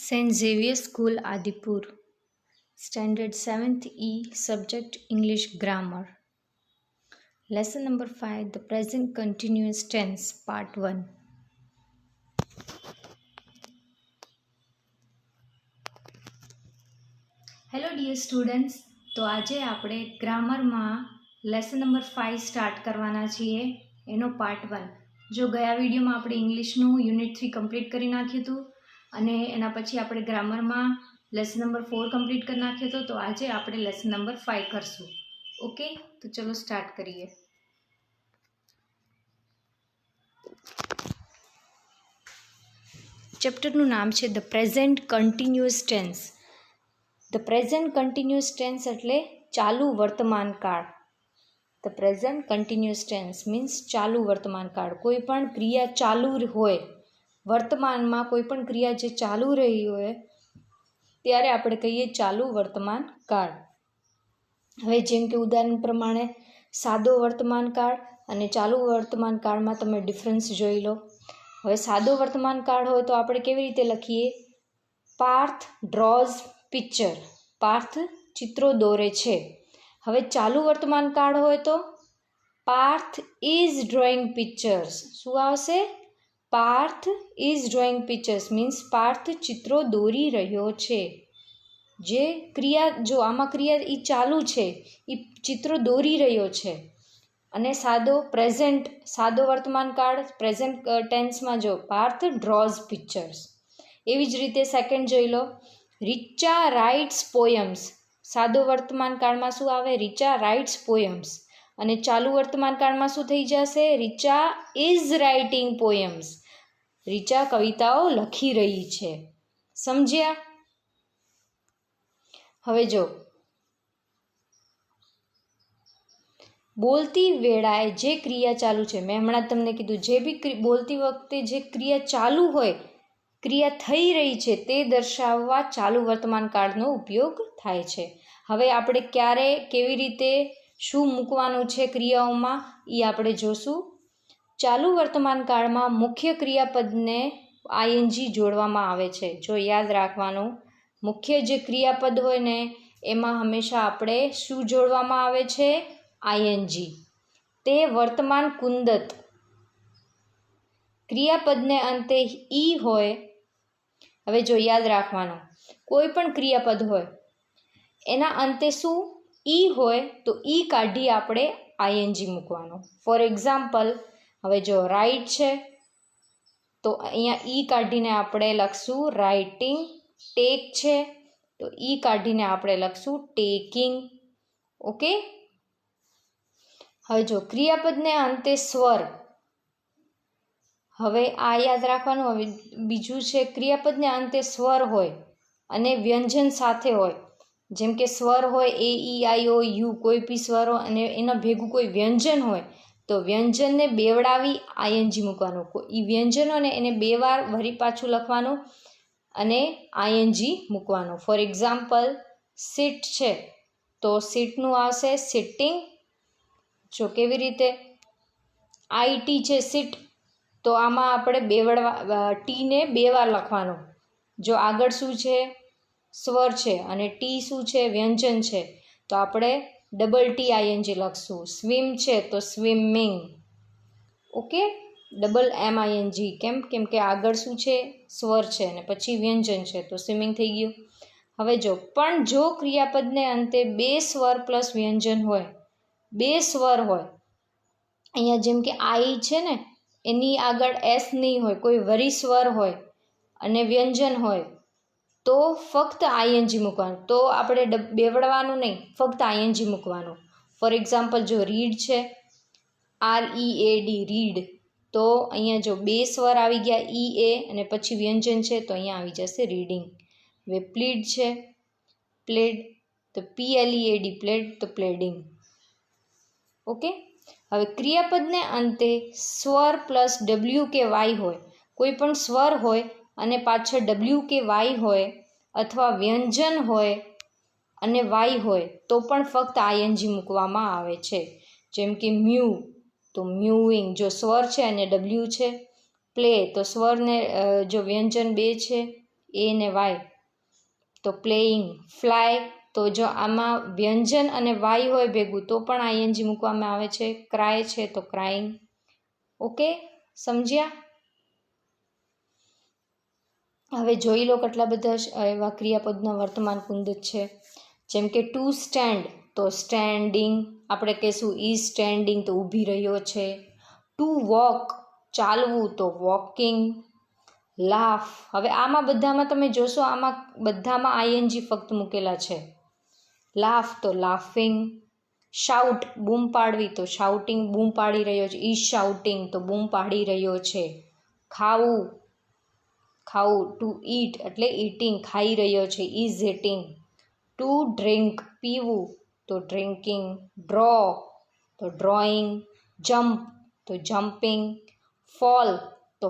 St. Xavier School, Adipur. Standard 7th E. Subject English Grammar. Lesson number 5. The Present Continuous Tense, Part 1. Hello dear students, તો આજે આપણે ગ્રામરમાં lesson number 5 start કરવાના છીએ, એનો part 1. જો ગયા વિડીયોમાં આપણે ઇંગ્લિશનું યુનિટ 3 કમ્પ્લીટ કરી નાખ્યું હતું અને એના પછી આપણે ગ્રામરમાં લેસન નંબર 4 કમ્પ્લીટ કરી નાખ્યો હતો, તો આજે આપણે લેસન નંબર 5 કરશું. ઓકે, તો ચલો સ્ટાર્ટ કરીએ. ચેપ્ટરનું નામ છે the present continuous tense. The present continuous tense એટલે ચાલુ વર્તમાન કાળ. The present continuous tense means ચાલુ વર્તમાન કાળ. કોઈ પણ ક્રિયા ચાલુ હોય, વર્તમાનમાં કોઈ પણ ક્રિયા જે ચાલુ રહી હોય ત્યારે આપણે કહીએ ચાલુ વર્તમાન કાળ. હવે જેમ કે ઉદાહરણ પ્રમાણે સાદો વર્તમાન કાળ અને ચાલુ વર્તમાન કાળમાં તમે ડિફરન્સ જોઈ લો. હવે સાદો વર્તમાન કાળ હોય તો આપણે કેવી રીતે લખીએ? Parth draws picture. પાર્થ ચિત્રો દોરે છે. હવે ચાલુ વર્તમાન કાળ હોય તો પાર્થ ઇઝ ડ્રોઈંગ પિક્ચર્સ. શું આવશે? Parth is drawing pictures means Parth ચિત્રો દોરી રહ્યો છે. જે ક્રિયા, જો આમાં ક્રિયા એ ચાલુ છે, એ ચિત્રો દોરી રહ્યો છે. અને સાદો વર્તમાન કાળ પ્રેઝન્ટ ટેન્સમાં જો પાર્થ ડ્રોઝ પિક્ચર્સ. એવી જ રીતે સેકન્ડ જોઈ લો, રીચા રાઇટ્સ પોયમ્સ. સાદો વર્તમાન કાળમાં શું આવે? Richa writes poems. અને ચાલુ વર્તમાન કાળમાં શું થઈ જશે? Richa is writing poems. Richa કવિતાઓ લખી રહી છે. સમજ્યા? હવે જો બોલતી વેળાએ જે ક્રિયા ચાલુ છે, મેં હમણાં તમને કીધું, જે બી બોલતી વખતે જે ક્રિયા ચાલુ હોય, ક્રિયા થઈ રહી છે, તે દર્શાવવા ચાલુ વર્તમાન કાળનો ઉપયોગ થાય છે. હવે આપણે ક્યારે, કેવી રીતે, શું મૂકવાનું છે ક્રિયાઓમાં એ આપણે જોશું. ચાલુ વર્તમાન કાળમાં મુખ્ય ક્રિયાપદને આઈએનજી જોડવામાં આવે છે. જો યાદ રાખવાનું, મુખ્ય જે ક્રિયાપદ હોય ને એમાં હંમેશા આપણે શું જોડવામાં આવે છે? આઈએનજી. તે વર્તમાન કુંદત. ક્રિયાપદને અંતે ઈ હોય. હવે જો યાદ રાખવાનું, કોઈ પણ ક્રિયાપદ હોય એના અંતે શું ઈ હોય તો ઈ કાઢી આપણે આઈએનજી મૂકવાનું. ફોર એક્ઝામ્પલ, હવે જો રાઇટ છે તો અહીંયા ઈ કાઢીને આપણે લખશું રાઇટિંગ. ટેક છે તો ઈ કાઢીને આપણે લખશું ટેકિંગ. ઓકે. હવે જો ક્રિયાપદને અંતે સ્વર. હવે આ યાદ રાખવાનું. હવે બીજું છે, ક્રિયાપદને અંતે સ્વર હોય અને વ્યંજન સાથે હોય. જેમ કે સ્વર હોય એ ઈ આઈ ઓ યુ, કોઈ બી સ્વર હોય અને એના ભેગું કોઈ વ્યંજન હોય તો વ્યંજનને બેવડાવી આઈએનજી મૂકવાનું. એ વ્યંજનોને એને 2 વાર વળી પાછું લખવાનું અને આઈએનજી મૂકવાનું. ફોર એક્ઝામ્પલ, સીટ છે તો સીટનું આવશે સિટિંગ. જો કેવી રીતે, આઈટી છે સીટ, તો આમાં આપણે ટીને 2 વાર લખવાનું. જો આગળ શું છે? સ્વર છે અને ટી શું છે? વ્યંજન છે, તો આપણે ડબલ ટી આઈએનજી લખશું. સ્વિમ છે તો swimming. Okay, double M I N G. કેમ કે આગળ શું છે? સ્વર છે અને પછી વ્યંજન છે, તો સ્વિમિંગ થઈ ગયું. હવે જો ક્રિયાપદને અંતે 2 સ્વર પ્લસ વ્યંજન હોય, 2 સ્વર હોય, અહીંયા જેમ કે આઈ છે ને એની આગળ એસ નહીં હોય, કોઈ વરી સ્વર હોય અને વ્યંજન હોય તો ફક્ત આઈએનજી મૂકવાનું. તો આપણે બેવડવાનું નહીં, ફક્ત આઈએનજી મૂકવાનું. ફોર એક્ઝામ્પલ, જો રીડ છે, READ રીડ, તો અહીંયા જો 2 સ્વર આવી ગયા ઈ એ અને પછી વ્યંજન છે તો અહીંયા આવી જશે રીડિંગ. હવે પ્લીડ છે, પ્લેડ, તો PLEAD પ્લેડ, તો પ્લેડિંગ. ઓકે. હવે ક્રિયાપદને અંતે સ્વર પ્લસ ડબલ્યુ કે વાય હોય, કોઈ પણ સ્વર હોય અને પાછળ ડબલ્યુ કે વાય હોય અથવા વ્યંજન હોય અને વાય હોય તો પણ ફક્ત આઈએનજી મૂકવામાં આવે છે. જેમ કે મ્યુ તો મ્યુઇંગ, જો સ્વર છે અને ડબલ્યુ છે. પ્લે તો સ્વરને જો વ્યંજન 2 છે, એ ને વાય તો પ્લેઇંગ. ફ્લાય તો જો આમાં વ્યંજન અને વાય હોય ભેગું તો પણ આઈએનજી મૂકવામાં આવે છે. ક્રાય છે તો ક્રાઇંગ. ઓકે, સમજ્યા? હવે જોઈ લો કેટલા બધા એવા ક્રિયાપદના વર્તમાન કુંદ છે. જેમ કે ટુ સ્ટેન્ડ તો સ્ટેન્ડિંગ, આપણે કહીશું ઇઝ સ્ટેન્ડિંગ તો ઊભી રહ્યો છે. ટુ વોક ચાલવું તો વોકિંગ. લાફ, હવે આમાં બધામાં તમે જોશો આમાં બધામાં આઈએનજી ફક્ત મૂકેલા છે. લાફ તો લાફિંગ. શાઉટ બૂમ પાડવી તો શાઉટિંગ બૂમ પાડી રહ્યો છે. ઇઝ શાઉટિંગ તો બૂમ પાડી રહ્યો છે. ખાવું, ખાવું ટુ ઈટ એટલે ઈટિંગ ખાઈ રહ્યો છે. Is eating. ટુ ડ્રિંક પીવું તો ડ્રિંકિંગ. ડ્રો તો ડ્રોઈંગ. જમ્પ તો જમ્પિંગ. ફોલ તો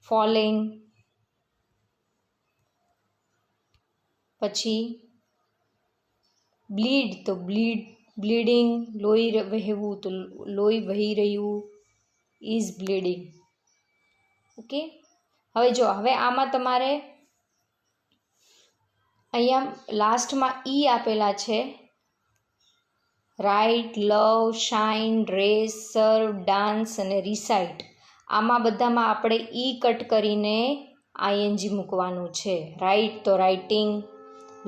ફોલિંગ. પછી બ્લીડ તો બ્લીડિંગ લોહી વહેવું તો લોહી વહી રહ્યું. Is bleeding. ઓકે, હવે આમાં તમારે અહીંયા લાસ્ટમાં ઈ આપેલા છે. રાઇટ, લવ, શાઇન, રેસ, સર્વ, ડાન્સ અને રિસાઇટ. આમાં બધામાં આપણે ઈ કટ કરીને આઈએનજી મૂકવાનું છે. રાઇટ તો રાઇટિંગ,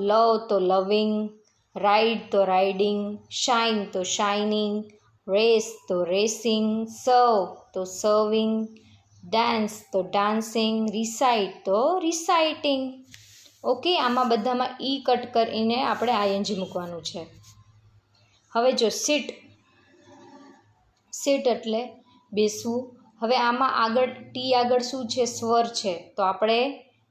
લવ તો લવિંગ, રાઇડ તો રાઇડિંગ, શાઇન તો શાઇનિંગ, રેસ તો રેસિંગ, સર્વ તો સર્વિંગ, ડાન્સ તો ડાન્સિંગ, રિસાઇટ તો રિસાઇટિંગ. ઓકે, આમાં બધામાં ઈ કટ કરીને આપણે આઈએનજી મૂકવાનું છે. હવે જો સિટ એટલે બેસવું. હવે આમાં આગળ ટી આગળ શું છે? સ્વર છે. તો આપણે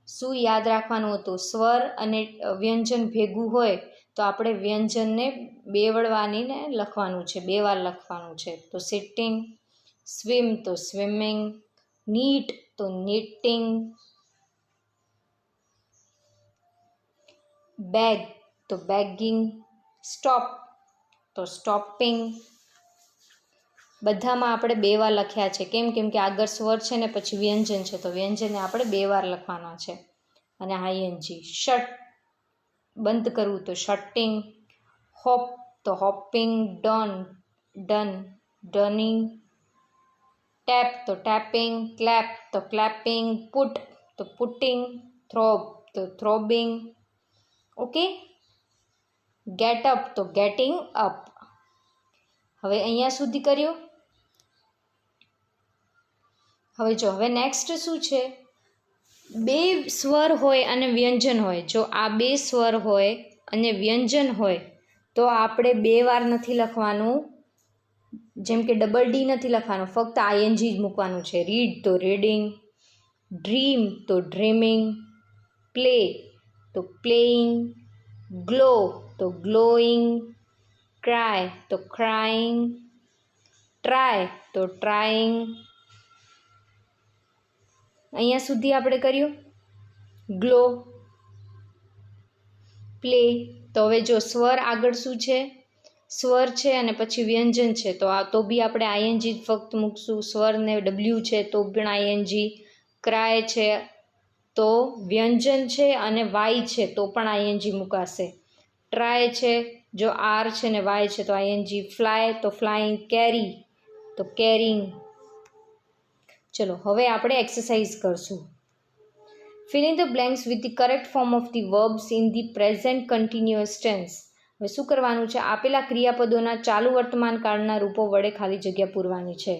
શું યાદ રાખવાનું હતું? સ્વર અને વ્યંજન ભેગું હોય તો આપણે વ્યંજનને બેવડવાનીને લખવાનું છે, 2 વાર લખવાનું છે. તો સિટિંગ. સ્વિમ તો સ્વિમિંગ. નીટ તો નીટિંગ. બેગ તો બેગિંગ. સ્ટોપ તો સ્ટોપિંગ. બધામાં આપણે 2 વાર લખ્યા છે. કેમ કે આગળ સ્વર છે ને પછી વ્યંજન છે તો વ્યંજનને આપણે 2 વાર લખવાના છે. અને આઈએનજી. શટ બંધ કરવું તો શટિંગ. હોપ તો હોપિંગ. ડન ડનિંગ. ટેપ તો ટેપિંગ. ક્લેપ તો ક્લેપિંગ. પુટ તો પુટિંગ. થ્રોબ તો થ્રોબિંગ. ઓકે, ગેટ અપ તો ગેટિંગ અપ. હવે અહીંયા સુધી કર્યું. હવે નેક્સ્ટ શું છે? 2 સ્વર હોય અને વ્યંજન હોય. જો આ 2 સ્વર હોય અને વ્યંજન હોય તો આપણે 2 વાર નથી લખવાનું. જેમ કે ડબલ ડી નથી લખવાનું, ફક્ત આઈએનજી જ મૂકવાનું છે. રીડ તો રીડિંગ. ડ્રીમ તો ડ્રીમિંગ. પ્લે તો પ્લેઇંગ. ગ્લો તો ગ્લોઈંગ. ક્રાય તો ક્રાઇંગ. ટ્રાય તો ટ્રાઇંગ. અહીંયા સુધી આપણે કર્યું. Glow, play. તો હવે જો સ્વર આગળ શું છે? સ્વર છે અને પછી વ્યંજન છે તો બી આપણે આઈએનજી ફક્ત મૂકશું. સ્વરને ડબલ્યુ છે તો પણ આઈએનજી. ક્રાય છે તો વ્યંજન છે અને વાય છે તો પણ આઈએનજી મુકાશે. ટ્રાય છે જો આર છે ને વાય છે તો આઈએનજી. ફ્લાય તો ફ્લાઇંગ. કેરી તો કેરિંગ. ચલો હવે આપણે એક્સરસાઇઝ કરશું. Fill in the blanks with the correct form of the verbs in the present continuous tense. હવે શું કરવાનું છે? આપેલા ક્રિયાપદોના ચાલુ વર્તમાન કાળના રૂપો વડે ખાલી જગ્યા પૂરવાની છે.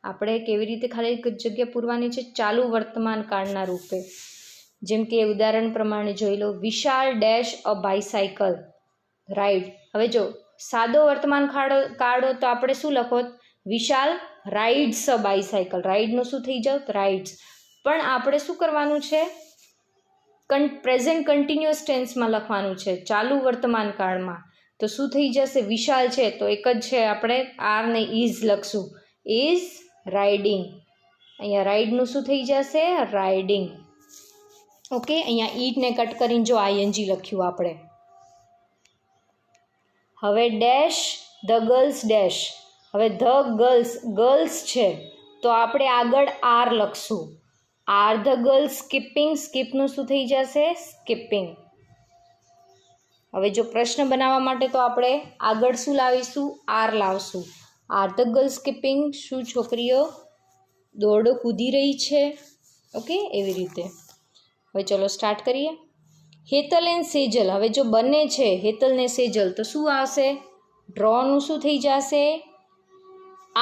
આપણે કેવી રીતે ખાલી જગ્યા પૂરવાની છે? ચાલુ વર્તમાન કાળના રૂપે. જેમ કે ઉદાહરણ પ્રમાણે જોઈ લો. વિશાલ ડેશ અ બાયસાયકલ રાઇડ. હવે જો સાદો વર્તમાન કાળો તો આપણે શું લખો? વિશાલ રાઇડ્સ અ બાયસાયકલ. રાઇડનું શું થઈ જાવ? રાઇડ્સ. પણ આપણે શું કરવાનું છે? પ્રેઝન્ટ કન્ટિન્યુઅસ ટેન્સમાં લખવાનું છે, ચાલુ વર્તમાન કાળમાં. તો શું થઈ જશે? વિશાલ છે તો એક જ છે, આપણે આર ને ઇઝ લખશું. Is riding. અહીંયા રાઇડનું શું થઈ જશે? રાઇડિંગ. ઓકે, અહીંયા ઈટને કટ કરીને જો આઈએનજી લખ્યું આપણે. હવે ડેશ ધ ગર્લ્સ ડેશ. હવે ધ ગર્લ્સ છે તો આપણે આગળ આર લખશું. આર ધ ગર્લ્સ સ્કીપિંગ, સ્કીપનું શું થઈ જશે? સ્કીપિંગ. હવે જો પ્રશ્ન બનાવવા માટે તો આપણે આગળ શું લાવીશું? આર લાવશું. આર ધ ગર્લ્સ સ્કીપિંગ, શું છોકરીઓ દોરડો કૂદી રહી છે? ઓકે, એવી રીતે. હવે ચલો સ્ટાર્ટ કરીએ. હેતલ એન્ડ સેજલ, હવે જો બંને છે હેતલ ને સેજલ તો શું આવશે? ડ્રોનું શું થઈ જશે?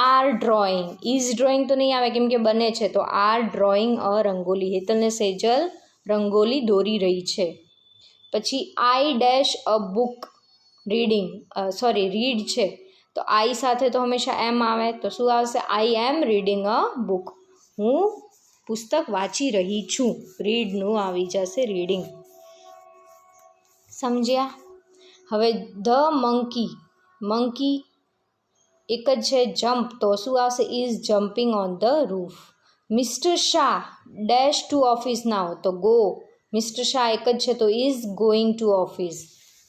R drawing. ઇઝ ડ્રોઈંગ તો નહીં આવે કેમ કે બંને છે, તો are drawing a rangoli. Hetal ને સેજલ રંગોલી દોરી રહી છે. પછી I dash a book reading, read છે તો આઈ સાથે તો હંમેશા એમ આવે, તો શું આવશે? આઈ એમ રીડિંગ અ બુક. હું પુસ્તક વાંચી રહી છું. રીડનું આવી જશે રીડિંગ. સમજ્યા? હવે ધ મંકી, મંકી એક જ છે જમ્પ, તો શું આવશે? Is jumping on the roof. Mister Shah dash to office now, તો ગો. મિસ્ટર શાહ એક જ છે તો is going to office.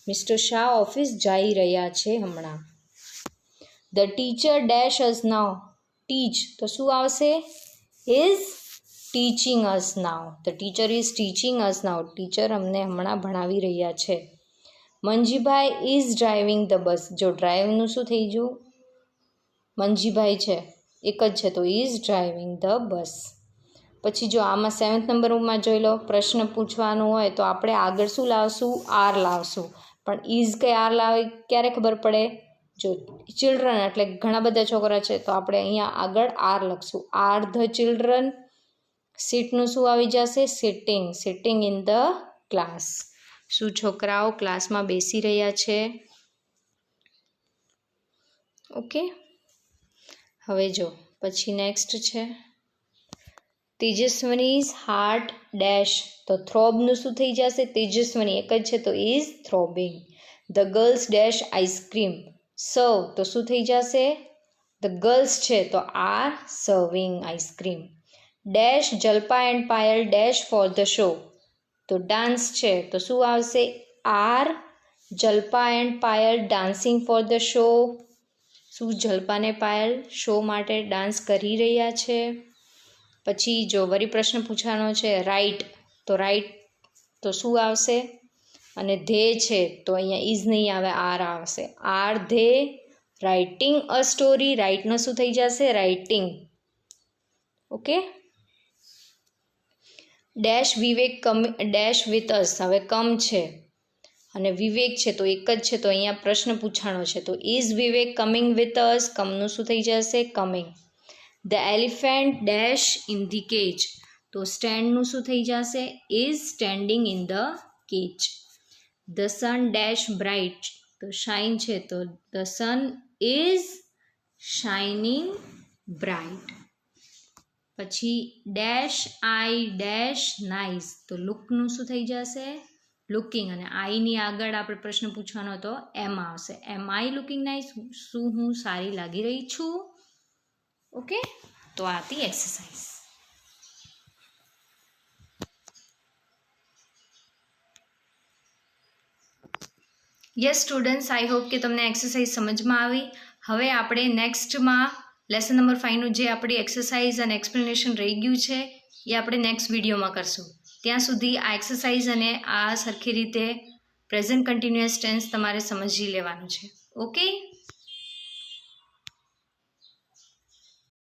Mister Shah office જઈ રહ્યા છે હમણાં. The teacher dash us now, teach, તો શું આવશે? Is teaching us now. The teacher is teaching us now. Teacher અમને હમણાં ભણાવી રહ્યા છે. Manjibhai is driving the bus, જો ડ્રાઇવનું શું થઈ ગયું? મંજીભાઈ છે એક જ છે તો ઇઝ ડ્રાઇવિંગ ધ બસ. પછી જો આમાં 7th નંબરમાં જોઈ લો, પ્રશ્ન પૂછવાનું હોય તો આપણે આગળ શું લાવશું? આર લાવશું. પણ ઇઝ કે આર લાવે ક્યારે ખબર પડે? જો ચિલ્ડ્રન એટલે ઘણા બધા છોકરા છે તો આપણે અહીંયા આગળ આર લખશું. Are the children. સીટનું શું આવી જશે? Sitting. Sitting in the class. શું છોકરાઓ ક્લાસમાં બેસી રહ્યા છે? ઓકે. હવે જો પછી નેક્સ્ટ છે તેજસ્વનીઝ હાર્ટ ડેશ, તો થ્રોબનું શું થઈ જશે? તેજસ્વની એક જ છે તો is throbbing. The girls dash ice cream, serve, તો શું થઈ જશે? ધ ગર્લ્સ છે તો are serving ice cream. Dash Jalpa and Payal dash for the show, તો ડાન્સ છે તો શું આવશે? Are Jalpa and Payal dancing for the show. શું જલ્પાને પાયલ શો માટે ડાન્સ કરી રહ્યા છે? પછી જો વળી પ્રશ્ન પૂછવાનો છે રાઇટ, તો રાઇટ તો શું આવશે? અને ધે છે તો અહીંયા ઇઝ નહીં આવે, આર આવશે. Are they writing a story, રાઇટનો શું થઈ જશે? Writing. Okay. Dash Vivek come dash with us, હવે કમ છે અને વિવેક છે તો એક જ છે તો અહીંયા પ્રશ્ન પૂછાણો છે તો is Vivek coming with us, કમનું શું થઈ જશે? Coming. The elephant dash in the cage, તો સ્ટેન્ડનું શું થઈ જશે? Is standing in the cage. The sun dash bright, તો શાઇન છે તો the sun is shining bright. પછી ડેશ આઈ ડેશ નાઇસ, તો લુકનું શું થઈ જશે? લુકિંગ. અને આઈની આગળ આપણે પ્રશ્ન પૂછવાનો તો એમ આવશે. એમ આઈ લુકિંગ નાઇસ, શું હું સારી લાગી રહી છું? ઓકે, તો આ હતી exercise. Yes students, I hope કે તમને એક્સરસાઇઝ સમજમાં આવી. હવે આપણે નેક્સ્ટમાં લેસન નંબર 5નું જે આપણી એક્સરસાઇઝ અને એક્સપ્લેનેશન રહી ગયું છે એ આપણે નેક્સ્ટ વિડીયોમાં કરશું. ત્યાં સુધી આ એક્સરસાઇઝ અને આ સરખી રીતે પ્રેઝન્ટ કન્ટિન્યુઅસ ટેન્સ તમારે સમજી લેવાનું છે. ઓકે.